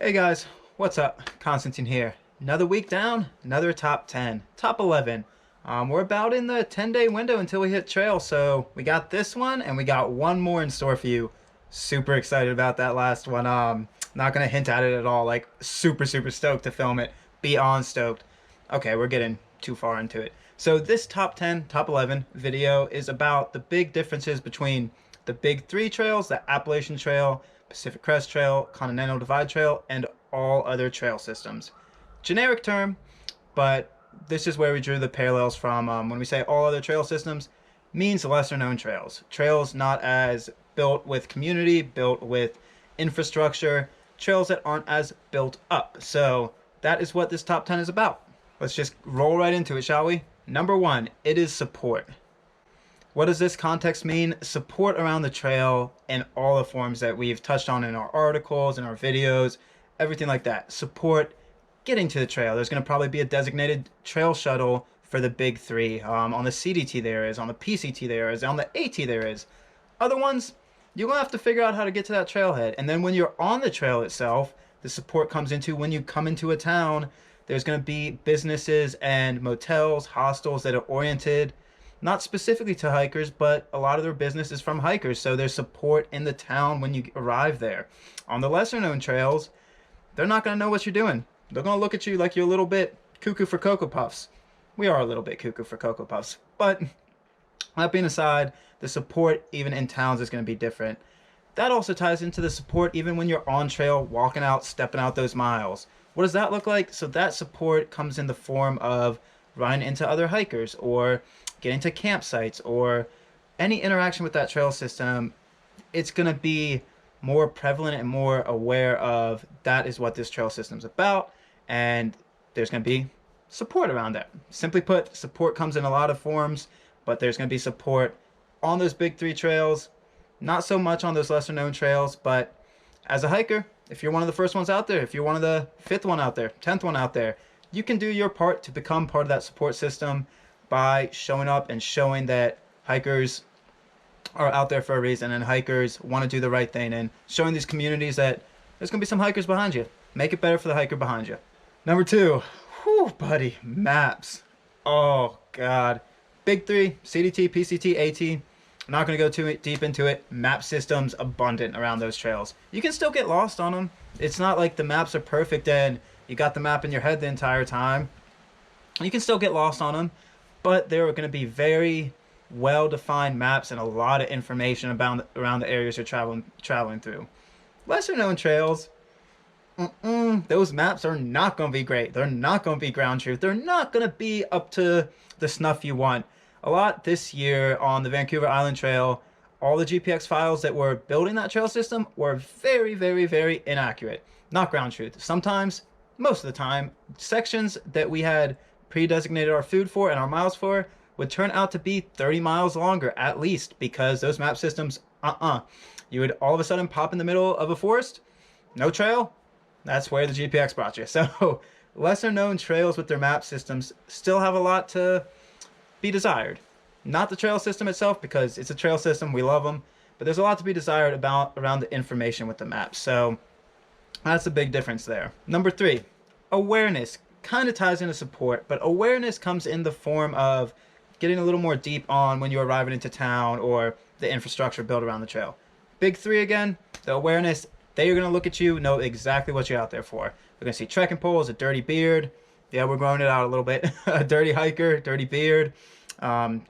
Hey guys, what's up? Constantine here. Another week down, another top 10, top 11. We're about in the 10-day window until we hit trail, so we got this one and we got one more in store for you. Super excited about that last one. Not gonna hint at it at all. Like super stoked to film it. Beyond stoked. Okay, we're getting too far into it. So this top 10, top 11 video is about the big differences between the big three trails, the Appalachian Trail, Pacific Crest Trail, Continental Divide Trail, and all other trail systems. Generic term, but this is where we drew the parallels from. When we say all other trail systems, means lesser known trails. Trails not as built with community, built with infrastructure, trails that aren't as built up. So that is what this top 10 is about. Let's just roll right into it, shall we? Number one, it is support. What does this context mean? Support around the trail in all the forms that we've touched on in our articles, in our videos, everything like that. Support getting to the trail. There's going to probably be a designated trail shuttle for the big three. On the CDT there is, on the PCT there is, on the AT there is. Other ones, you're going to have to figure out how to get to that trailhead. And then when you're on the trail itself, the support comes into when you come into a town. There's going to be businesses and motels, hostels that are oriented not specifically to hikers, but a lot of their business is from hikers, so there's support in the town when you arrive there. On the lesser known trails, they're not going to know what you're doing. They're going to look at you like you're a little bit cuckoo for Cocoa Puffs. We are a little bit cuckoo for Cocoa Puffs, but that being aside, the support even in towns is going to be different. That also ties into the support even when you're on trail, walking out, stepping out those miles. What does that look like? So that support comes in the form of running into other hikers or getting to campsites or any interaction with that trail system. It's going to be more prevalent and more aware of that is what this trail system is about, and there's going to be support around that. Simply put, support comes in a lot of forms, but there's going to be support on those big three trails, not so much on those lesser known trails. But as a hiker, if you're one of the first ones out there, if you're one of the fifth one out there, 10th one out there, you can do your part to become part of that support system by showing up and showing that hikers are out there for a reason and hikers want to do the right thing, and showing these communities that there's going to be some hikers behind you. Make it better for the hiker behind you. Number two, whew, buddy, maps. Oh, God. Big three, CDT, PCT, AT. I'm not going to go too deep into it. Map systems abundant around those trails. You can still get lost on them. It's not like the maps are perfect and you got the map in your head the entire time. You can still get lost on them, but there are going to be very well-defined maps and a lot of information about around the areas you're traveling through. Lesser known trails, those maps are not going to be great. They're not going to be ground truth. They're not going to be up to the snuff you want. A lot this year on the Vancouver Island Trail, all the GPX files that were building that trail system were very inaccurate. Not ground truth. Sometimes, most of the time, sections that we had pre-designated our food for and our miles for would turn out to be 30 miles longer at least, because those map systems, you would all of a sudden pop in the middle of a forest, no trail, that's where the GPX brought you. So lesser known trails with their map systems still have a lot to be desired. Not the trail system itself, because it's a trail system, we love them, but there's a lot to be desired about around the information with the maps. So that's a big difference there. Number three, awareness. Kind of ties into support, but awareness comes in the form of getting a little more deep on when you're arriving into town or the infrastructure built around the trail. Big three again, the awareness, they are going to look at you, know exactly what you're out there for. We're going to see trekking poles, a dirty beard. Yeah, we're growing it out a little bit. A dirty hiker, dirty beard,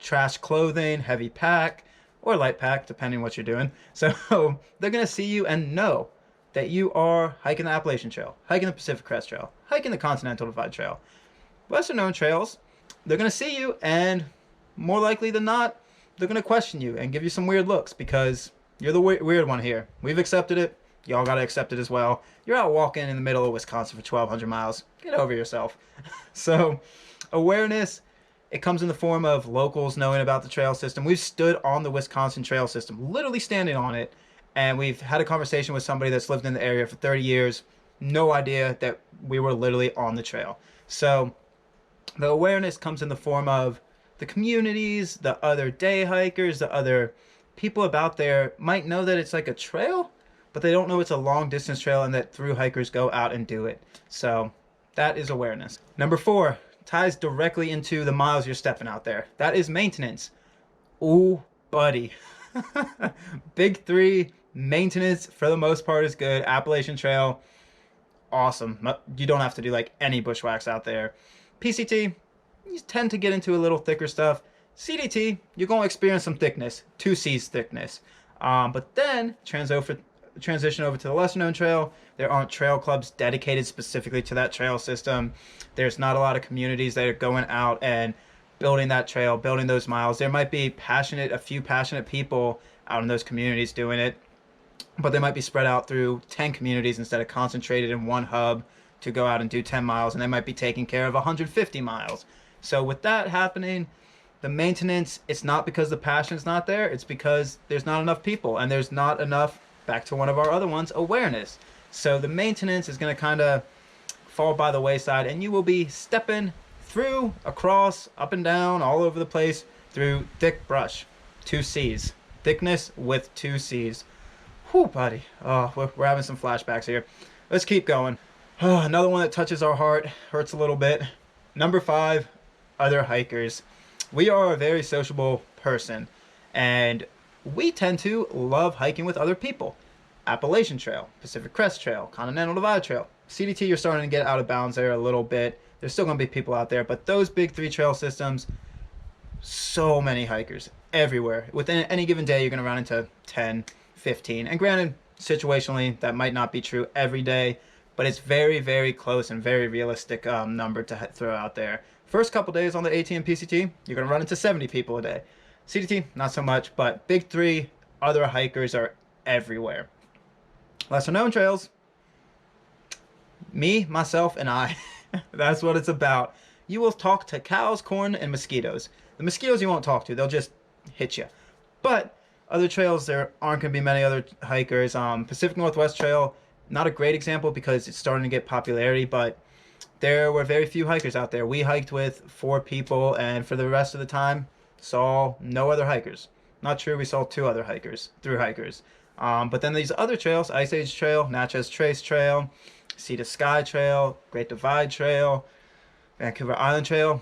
trash clothing, heavy pack, or light pack, depending what you're doing. So they're going to see you and know that you are hiking the Appalachian Trail, hiking the Pacific Crest Trail, hiking the Continental Divide Trail. Lesser known trails, they're going to see you, and more likely than not, they're going to question you and give you some weird looks, because you're the weird one here. We've accepted it. Y'all got to accept it as well. You're out walking in the middle of Wisconsin for 1,200 miles. Get over yourself. So awareness, it comes in the form of locals knowing about the trail system. We've stood on the Wisconsin trail system, literally standing on it, and we've had a conversation with somebody that's lived in the area for 30 years. No idea that we were literally on the trail. So the awareness comes in the form of the communities, the other day hikers, the other people about there might know that it's like a trail, but they don't know it's a long distance trail and that through hikers go out and do it. So that is awareness. Number 4 ties directly into the miles you're stepping out there. That is maintenance. Ooh, buddy. Big 3 maintenance for the most part is good. Appalachian Trail, awesome. You don't have to do like any bushwhacks out there. PCT, you tend to get into a little thicker stuff. CDT, you're going to experience some thickness, 2C's thickness. But then transition over to the lesser known trail. There aren't trail clubs dedicated specifically to that trail system. There's not a lot of communities that are going out and building that trail, building those miles. There might be a few passionate people out in those communities doing it, but they might be spread out through 10 communities instead of concentrated in one hub to go out and do 10 miles, and they might be taking care of 150 miles. So with that happening, the maintenance, it's not because the passion's not there, it's because there's not enough people, and there's not enough, back to one of our other ones, awareness. So the maintenance is going to kind of fall by the wayside, and you will be stepping through, across, up and down, all over the place through thick brush. 2C's. Thickness with 2C's. Whew, buddy. Oh, we're having some flashbacks here. Let's keep going. Oh, another one that touches our heart, hurts a little bit. Number 5, other hikers. We are a very sociable person, and we tend to love hiking with other people. Appalachian Trail, Pacific Crest Trail, Continental Divide Trail. CDT, you're starting to get out of bounds there a little bit. There's still going to be people out there, but those big 3 trail systems, so many hikers everywhere. Within any given day, you're going to run into 10, 15. And granted, situationally, that might not be true every day, but it's very, very close and very realistic number to throw out there. First couple days on the AT and PCT, you're going to run into 70 people a day. CDT, not so much, but big 3 other hikers are everywhere. Lesser known trails, me, myself, and I. That's what it's about. You will talk to cows, corn, and mosquitoes. The mosquitoes you won't talk to. They'll just hit you. But other trails, there aren't going to be many other hikers. Pacific Northwest Trail, not a great example because it's starting to get popularity, but there were very few hikers out there. We hiked with 4 people, and for the rest of the time, saw no other hikers. Not true, we saw 2 other hikers, through hikers. But then these other trails, Ice Age Trail, Natchez Trace Trail, Sea to Sky Trail, Great Divide Trail, Vancouver Island Trail.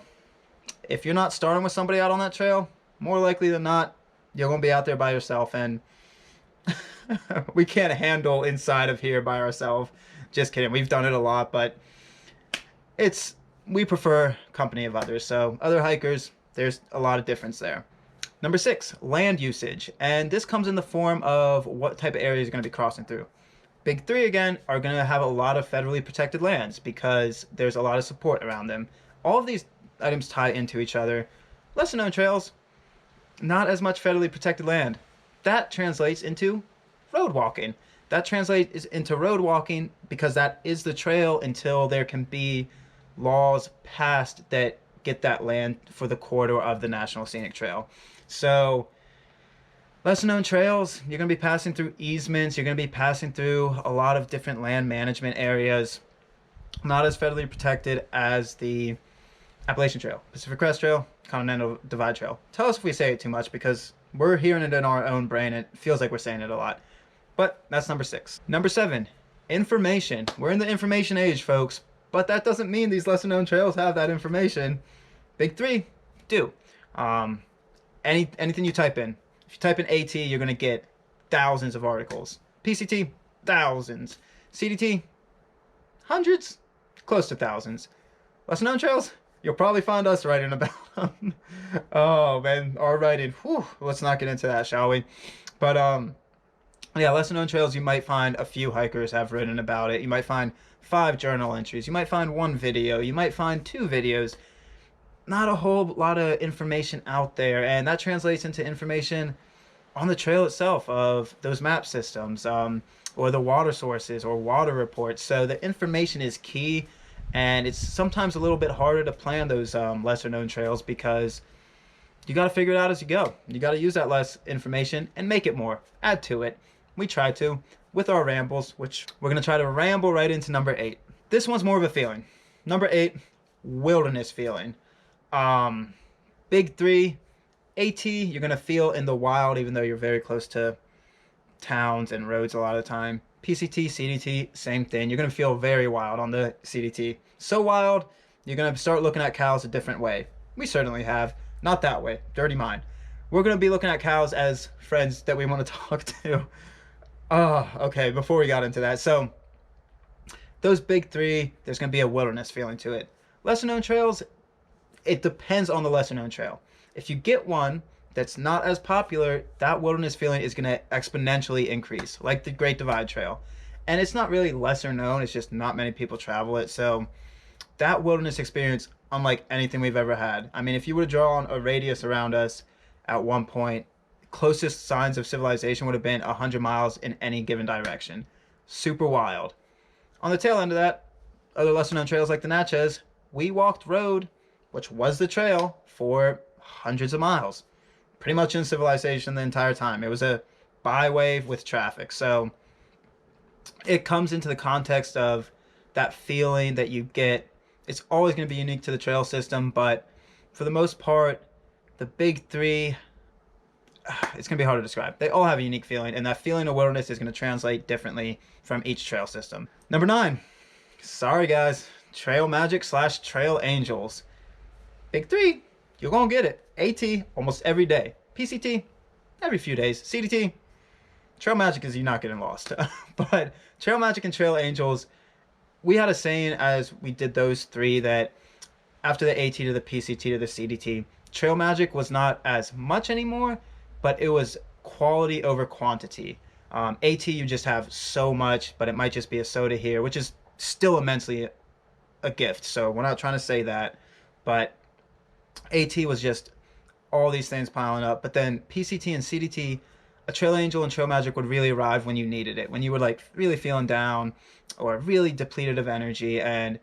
If you're not starting with somebody out on that trail, more likely than not, you're going to be out there by yourself, and we can't handle inside of here by ourselves. Just kidding. We've done it a lot, but we prefer company of others. So other hikers, there's a lot of difference there. Number 6, land usage. And this comes in the form of what type of areas you're going to be crossing through. Big 3, again, are going to have a lot of federally protected lands because there's a lot of support around them. All of these items tie into each other. Lesser known trails, not as much federally protected land. That translates into road walking. That translates into road walking because that is the trail until there can be laws passed that get that land for the corridor of the National Scenic Trail. So lesser known trails, you're going to be passing through easements, you're going to be passing through a lot of different land management areas, not as federally protected as the Appalachian Trail, Pacific Crest Trail, Continental Divide Trail. Tell us if we say it too much because we're hearing it in our own brain. It feels like we're saying it a lot. But that's number 6. Number 7, information. We're in the information age, folks, but that doesn't mean these lesser known trails have that information. Big 3 do. Anything you type in. If you type in AT, you're going to get thousands of articles. PCT, thousands. CDT, hundreds, close to thousands. Lesser known trails, you'll probably find us writing about them. Oh, man, our writing. Whew, let's not get into that, shall we? But, yeah, lesser known trails, you might find a few hikers have written about it. You might find 5 journal entries. You might find 1 video. You might find 2 videos. Not a whole lot of information out there, and that translates into information on the trail itself of those map systems, or the water sources or water reports. So the information is key, and it's sometimes a little bit harder to plan those lesser known trails because you got to figure it out as you go. You got to use that less information and make it more, add to it. We try to with our rambles, which we're going to try to ramble right into number 8. This one's more of a feeling. Number 8, wilderness feeling. Big 3, AT, you're going to feel in the wild even though you're very close to towns and roads a lot of the time. PCT, CDT, same thing. You're going to feel very wild on the CDT. So wild, you're going to start looking at cows a different way. We certainly have. Not that way. Dirty mind. We're going to be looking at cows as friends that we want to talk to. Oh, okay, before we got into that. So, those big three, there's going to be a wilderness feeling to it. Lesser known trails, it depends on the lesser known trail. If you get one that's not as popular, that wilderness feeling is going to exponentially increase, like the Great Divide Trail. And it's not really lesser known, it's just not many people travel it. So that wilderness experience, unlike anything we've ever had. I mean, if you were to draw on a radius around us at one point, closest signs of civilization would have been 100 miles in any given direction. Super wild. On the tail end of that, other lesser known trails like the Natchez, we walked road, which was the trail, for hundreds of miles. Pretty much in civilization the entire time. It was a byway with traffic. So it comes into the context of that feeling that you get. It's always going to be unique to the trail system, but for the most part, the big three, it's going to be hard to describe. They all have a unique feeling, and that feeling of wilderness is going to translate differently from each trail system. Number 9. Sorry, guys. Trail Magic / Trail Angels. Big three, you're going to get it. AT, almost every day. PCT, every few days. CDT, Trail Magic is you're not getting lost. But Trail Magic and Trail Angels, we had a saying as we did those three that after the AT to the PCT to the CDT, Trail Magic was not as much anymore, but it was quality over quantity. AT, you just have so much, but it might just be a soda here, which is still immensely a gift. So we're not trying to say that, but AT was just all these things piling up. But then PCT and CDT, a Trail Angel and Trail Magic would really arrive when you needed it, when you were like really feeling down or really depleted of energy, and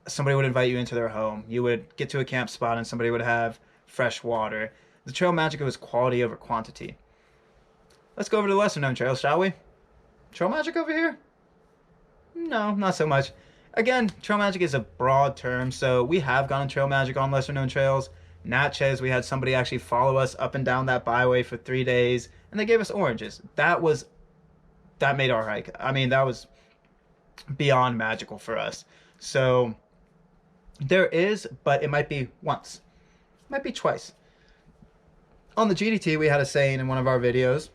somebody would invite you into their home. You would get to a camp spot and somebody would have fresh water. The Trail Magic was quality over quantity. Let's go over to the lesser known trails, shall we? Trail Magic over here? No, not so much. Again, Trail Magic is a broad term, so we have gone Trail Magic on lesser known trails. Natchez, we had somebody actually follow us up and down that byway for 3 days, and they gave us oranges. That made our hike. I mean, that was beyond magical for us. So there is, but it might be once, might be twice. On the GDT, we had a saying in one of our videos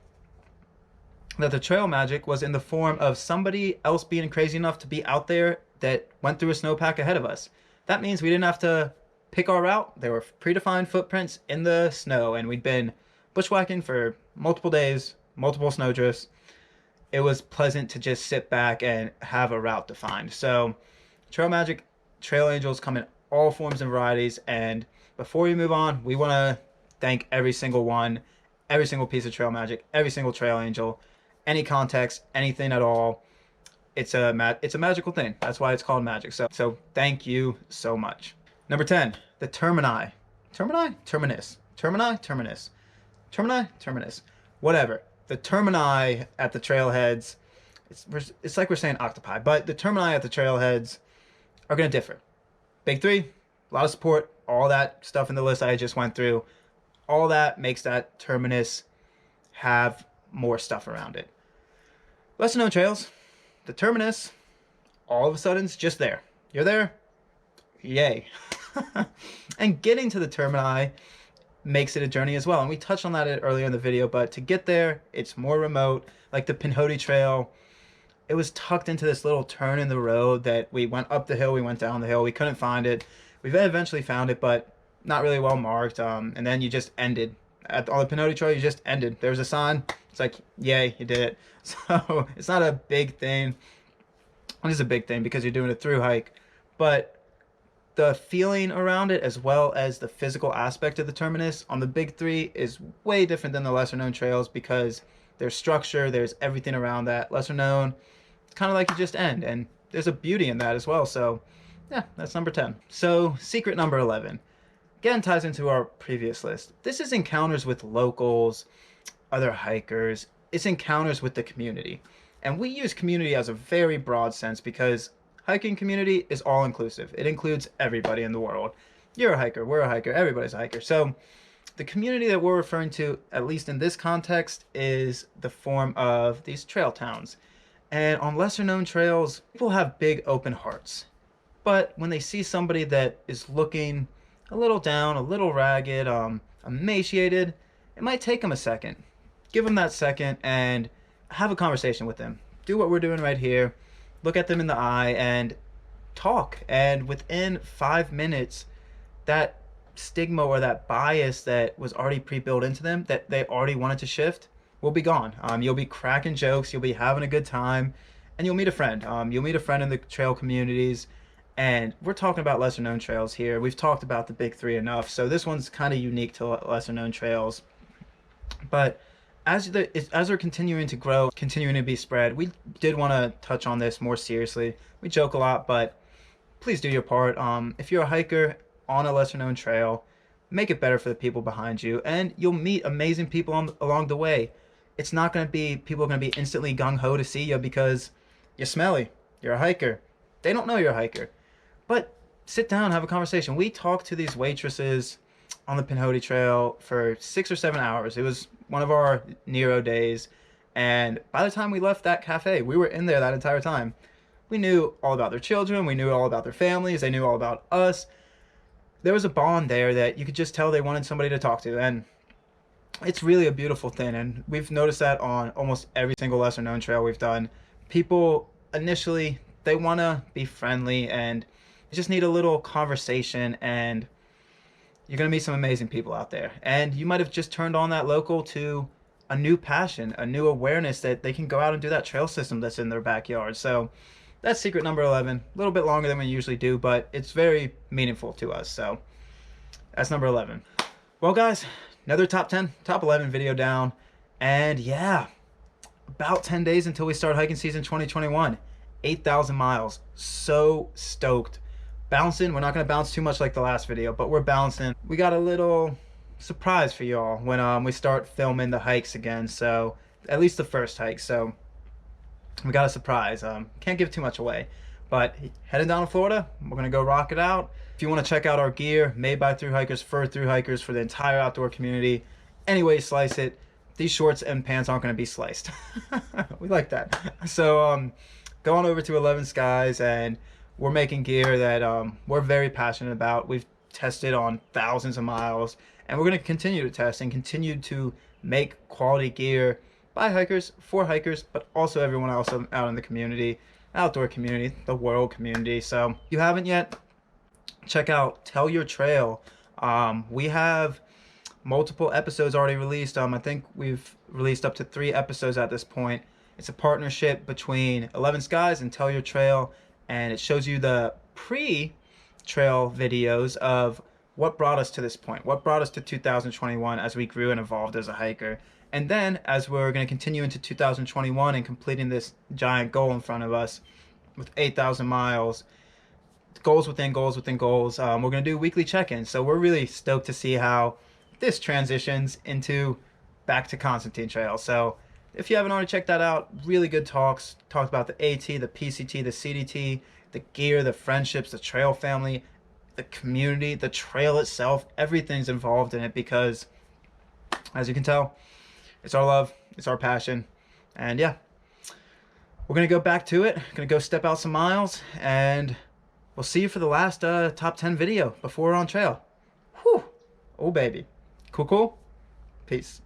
that the Trail Magic was in the form of somebody else being crazy enough to be out there that went through a snowpack ahead of us. That means we didn't have to pick our route. There were predefined footprints in the snow, and we'd been bushwhacking for multiple days, multiple snowdrifts. It was pleasant to just sit back and have a route defined. So Trail Magic, Trail Angels come in all forms and varieties, and before we move on, we want to thank every single one, every single piece of Trail Magic, every single Trail Angel, any context, anything at all. It's a magical thing. That's why it's called magic. So thank you so much. Number 10, the Termini. Termini? Terminus. Termini? Terminus. Termini? Terminus. Whatever. The Termini at the trailheads, it's like we're saying octopi, but the Termini at the trailheads are going to differ. Big three, a lot of support, all that stuff in the list I just went through. All that makes that Terminus have more stuff around it. Lesser known trails, the Terminus, all of a sudden it's just there. You're there, yay. And getting to the Termini makes it a journey as well. And we touched on that earlier in the video, but to get there, it's more remote. Like the Pinhoti Trail, it was tucked into this little turn in the road that we went up the hill, we went down the hill, we couldn't find it. We eventually found it, but not really well marked. And then you just ended. On the Pinhoti Trail, you just ended. There was a sign. It's like, yay, you did it. So it's not a big thing. It is a big thing because you're doing a through hike. But the feeling around it, as well as the physical aspect of the Terminus on the big three, is way different than the lesser known trails because there's structure, there's everything around that. Lesser known, it's kind of like you just end. And there's a beauty in that as well. So yeah, that's number 10. So secret number 11. Again, ties into our previous list. This is encounters with locals, other hikers. It's encounters with the community. And we use community as a very broad sense because hiking community is all inclusive. It includes everybody in the world. You're a hiker, we're a hiker, everybody's a hiker. So the community that we're referring to, at least in this context, is the form of these trail towns. And on lesser known trails, people have big open hearts. But when they see somebody that is looking a little down, a little ragged, emaciated, it might take them a second. Give them that second and have a conversation with them. Do what we're doing right here. Look at them in the eye and talk. And within 5 minutes, that stigma or that bias that was already pre-built into them, that they already wanted to shift, will be gone. You'll be cracking jokes, you'll be having a good time, and you'll meet a friend. You'll meet a friend in the trail communities. And we're talking about lesser known trails here. We've talked about the big three enough, so this one's kind of unique to lesser known trails. But as they're continuing to grow, continuing to be spread, we did want to touch on this more seriously. We joke a lot, but please do your part. If you're a hiker on a lesser known trail, make it better for the people behind you, and you'll meet amazing people along the way. It's not going to be, people are going to be instantly gung-ho to see you because you're smelly, you're a hiker. They don't know you're a hiker. But sit down, have a conversation. We talked to these waitresses on the Pinhoti Trail for 6 or 7 hours. It was one of our Nero days, and by the time we left that cafe, we were in there that entire time. We knew all about their children, we knew all about their families, they knew all about us. There was a bond there that you could just tell they wanted somebody to talk to, and it's really a beautiful thing. And we've noticed that on almost every single lesser known trail we've done. People initially, they want to be friendly and you just need a little conversation, and you're going to meet some amazing people out there. And you might have just turned on that local to a new passion, a new awareness that they can go out and do that trail system that's in their backyard. So that's secret number 11. A little bit longer than we usually do, but it's very meaningful to us. So that's number 11. Well, guys, another top 11 video down. And yeah, about 10 days until we start hiking season 2021. 8,000 miles. So stoked. Bouncing. We're not going to bounce too much like the last video, but we're bouncing. We got a little surprise for y'all when we start filming the hikes again. So at least the first hike. So we got a surprise. Can't give too much away, but heading down to Florida, we're going to go rock it out. If you want to check out our gear made by thru-hikers for thru-hikers for the entire outdoor community, any way you slice it, these shorts and pants aren't going to be sliced. We like that. So go on over to 11 Skies, and we're making gear that we're very passionate about. We've tested on thousands of miles, and we're going to continue to test and continue to make quality gear by hikers, for hikers, but also everyone else out in the community, outdoor community, the world community. So if you haven't yet, check out TELLYOURTRAIL. We have multiple episodes already released. I think we've released up to 3 episodes at this point. It's a partnership between 11 Skies and TELLYOURTRAIL, and it shows you the pre-trail videos of what brought us to this point, what brought us to 2021 as we grew and evolved as a hiker. And then as we're going to continue into 2021 and completing this giant goal in front of us with 8,000 miles, goals within goals within goals, we're going to do weekly check-ins. So we're really stoked to see how this transitions into back to Continental Trail. So if you haven't already checked that out, really good talks. Talked about the AT, the PCT, the CDT, the gear, the friendships, the trail family, the community, the trail itself. Everything's involved in it because, as you can tell, it's our love, it's our passion. And yeah, we're going to go back to it. Going to go step out some miles, and we'll see you for the last top 10 video before we're on trail. Whew. Oh, baby. Cool, cool. Peace.